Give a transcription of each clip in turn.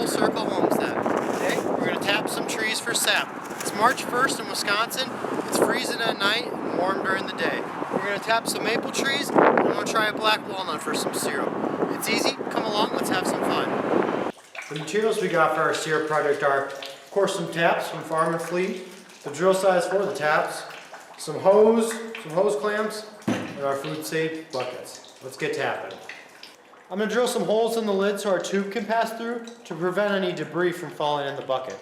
Full Circle Homestead. Today we're going to tap some trees for sap. It's March 1st in Wisconsin. It's freezing at night and warm during the day. We're going to tap some maple trees and I'm going to try a black walnut for some syrup. It's easy. Come along, let's have some fun. The materials we got for our syrup project are, of course, some taps from Farm and Fleet, the drill size for the taps, some hose clamps, and our food safe buckets. Let's get tapping. I'm going to drill some holes in the lid so our tube can pass through to prevent any debris from falling in the bucket.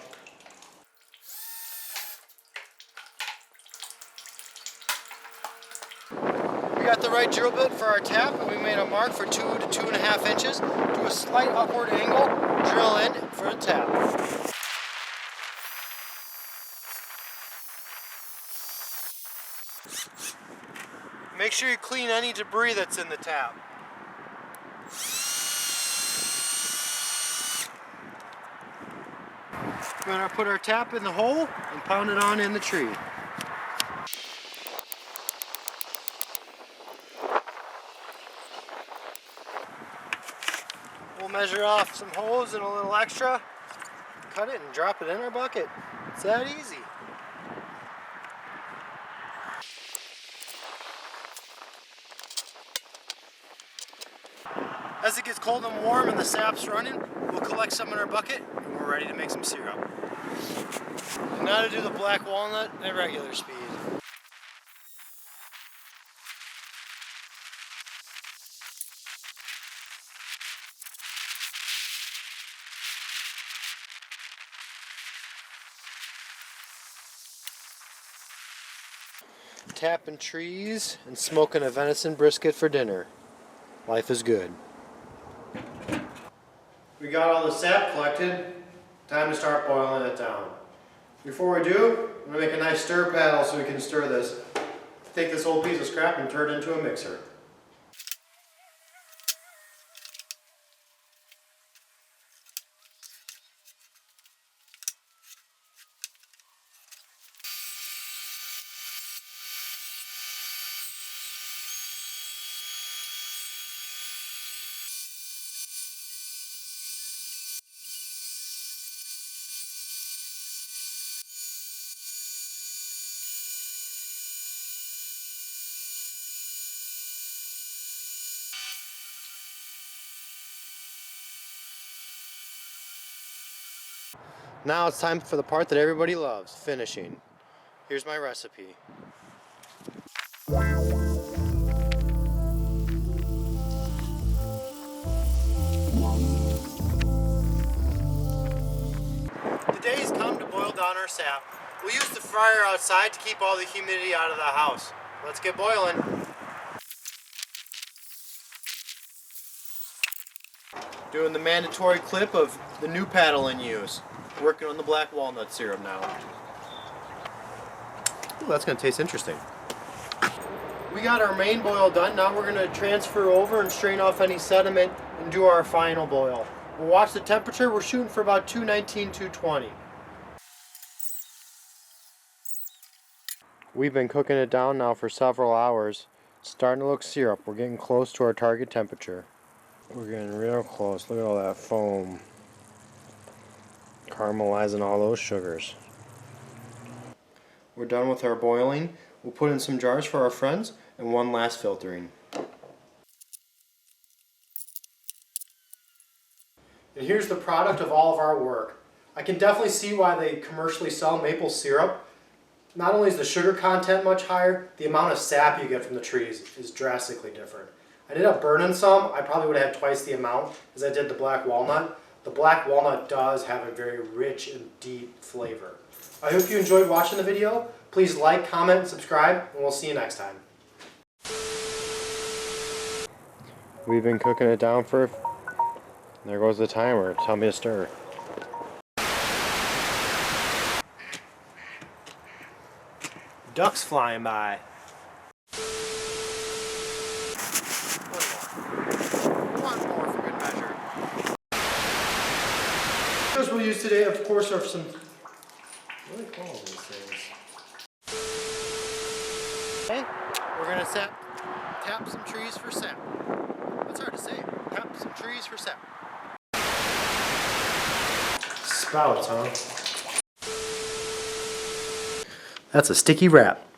We got the right drill bit for our tap and we made a mark for 2 to 2.5 inches. Do a slight upward angle, drill in for the tap. Make sure you clean any debris that's in the tap. We're going to put our tap in the hole and pound it on in the tree. We'll measure off some hose and a little extra, cut it and drop it in our bucket. It's that easy. As it gets cold and warm and the sap's running, we'll collect some in our bucket and we're ready to make some syrup. And now to do the black walnut at regular speed. Tapping trees and smoking a venison brisket for dinner. Life is good. We got all the sap collected. Time to start boiling it down. Before we do, I'm going to make a nice stir paddle so we can stir this. Take this old piece of scrap and turn it into a mixer. Now it's time for the part that everybody loves, finishing. Here's my recipe. The day's come to boil down our sap. We'll use the fryer outside to keep all the humidity out of the house. Let's get boiling. Doing the mandatory clip of the new paddle in use. Working on the black walnut syrup now. Ooh, that's going to taste interesting. We got our main boil done. Now we're going to transfer over and strain off any sediment and do our final boil. We'll watch the temperature. We're shooting for about 219, 220. We've been cooking it down now for several hours. It's starting to look syrup. We're getting close to our target temperature. We're getting real close. Look at all that foam. Caramelizing all those sugars. We're done with our boiling. We'll put in some jars for our friends and one last filtering. And here's the product of all of our work. I can definitely see why they commercially sell maple syrup. Not only is the sugar content much higher, the amount of sap you get from the trees is drastically different. I ended up burning some. I probably would have had twice the amount as I did the black walnut. The black walnut does have a very rich and deep flavor. I hope you enjoyed watching the video. Please like, comment, and subscribe, and we'll see you next time. We've been cooking it down for... There goes the timer. Tell me to stir. Ducks flying by. We'll use today, of course, are some. What do they call these things? Okay, we're gonna tap some trees for sap. That's hard to say. Tap some trees for sap. spouts, huh? That's a sticky wrap.